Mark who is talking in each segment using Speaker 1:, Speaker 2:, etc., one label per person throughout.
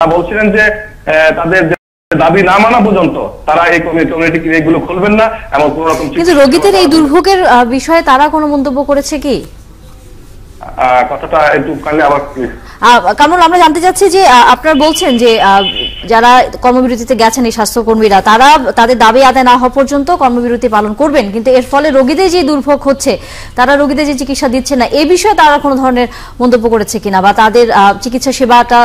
Speaker 1: বলছিলেন যে তাদের দাবি না মানা পর্যন্ত তারা এই কমিউনিটি ক্লিনিকগুলো খুলবেন না এমন কোন রকম।
Speaker 2: কিন্তু রোগীদের এই দুর্ভোগের বিষয়ে তারা কোনো মন্তব্য করেছে কি?
Speaker 1: কথাটা একটু কাইন্ডলি আবার প্লিজ।
Speaker 2: কামরুল, আমরা জানতে চাচ্ছি যে আপনারা বলছেন যে যারা কর্মবিরতিতে গেছেন এই স্বাস্থ্যকর্মীরা তারা তাদের দাবি আদায় না হওয়া পর্যন্ত কর্মবিরতি পালন করবেন, কিন্তু এর ফলে রোগীদের যে দুর্ভোগ হচ্ছে, তারা রোগীদের যে চিকিৎসা দিচ্ছে না, এই বিষয়ে তারা কোনো ধরনের মন্তব্য করেছে কিনা বা তাদের চিকিৎসা সেবাটা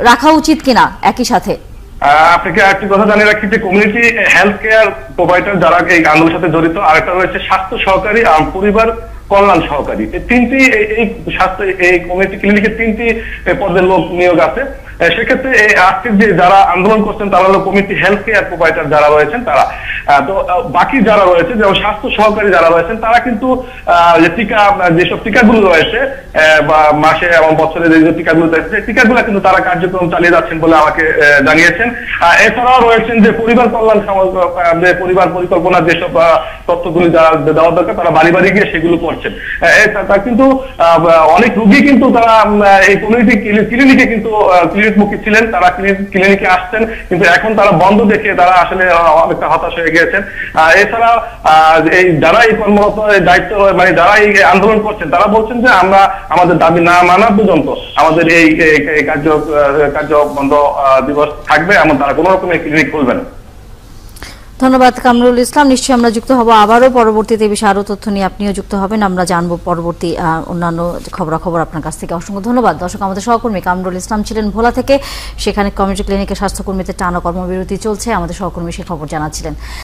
Speaker 2: রাখা উচিত কিনা একই সাথে?
Speaker 1: আপনাকে একটি কথা জানিয়ে রাখি যে কমিউনিটি হেলথ কেয়ার প্রোভাইডার যারা এই আন্দোলনের সাথে জড়িত, আরেকটা রয়েছে স্বাস্থ্য সহকারী পরিবার কল্যাণ সহকারী। তিনটি এই স্বাস্থ্য এই কমিউনিটি ক্লিনিকে তিনটি পদের লোক নিয়োগ আছে। সেক্ষেত্রে আজকে যে যারা আন্দোলন করছেন তারা হলো কমিউনিটি হেলথ কেয়ার প্রোভাইডার যারা রয়েছেন তারা। তো বাকি যারা রয়েছে যেমন স্বাস্থ্য সহকারী যারা রয়েছেন তারা কিন্তু যে টিকা যেসব টিকাগুলো রয়েছে বা মাসে এবং বছরে যে টিকাগুলো রয়েছে টিকাগুলো কিন্তু তারা কার্যক্রম চালিয়ে যাচ্ছেন বলে আমাকে জানিয়েছেন। এছাড়াও রয়েছেন যে পরিবার কল্যাণ পরিবার পরিকল্পনা যেসব তথ্যগুলি যারা দেওয়া দরকার তারা বাড়ি বাড়ি গিয়ে সেগুলো করছেন। কিন্তু অনেক রোগী কিন্তু তারা এই কমিউনিটি ক্লিনিকে কিন্তু মুখী ছিলেন, তারা ক্লিনিকে আসছেন, কিন্তু এখন তারা বন্ধ দেখে তারা আসলে অনেকটা হতাশ হয়ে গিয়েছেন। এছাড়া এই যারা এই কর্মরত দায়িত্ব মানে যারা এই আন্দোলন করছেন তারা বলছেন যে আমরা আমাদের দাবি না মানা পর্যন্ত আমাদের এই কার্য বন্ধ দিবস থাকবে, এমন তারা কোনো রকমের ক্লিনিক খুলবেন।
Speaker 2: ধন্যবাদ কামরুল ইসলাম। নিশ্চয়ই আমরা যুক্ত হব আবারও পরবর্তীতে এই বিষয়ে আরো তথ্য নিয়ে আপনিও যুক্ত হবেন, আমরা জানবো পরবর্তী অন্যান্য খবরাখবর আপনার কাছ থেকে। অসংখ্য ধন্যবাদ। দর্শক, আমাদের সহকর্মী কামরুল ইসলাম ছিলেন ভোলা থেকে, সেখানে কমিউনিটি ক্লিনিকের স্বাস্থ্যকর্মীদের টানা কর্মবিরতি চলছে, আমাদের সহকর্মী সে খবর জানাচ্ছিলেন।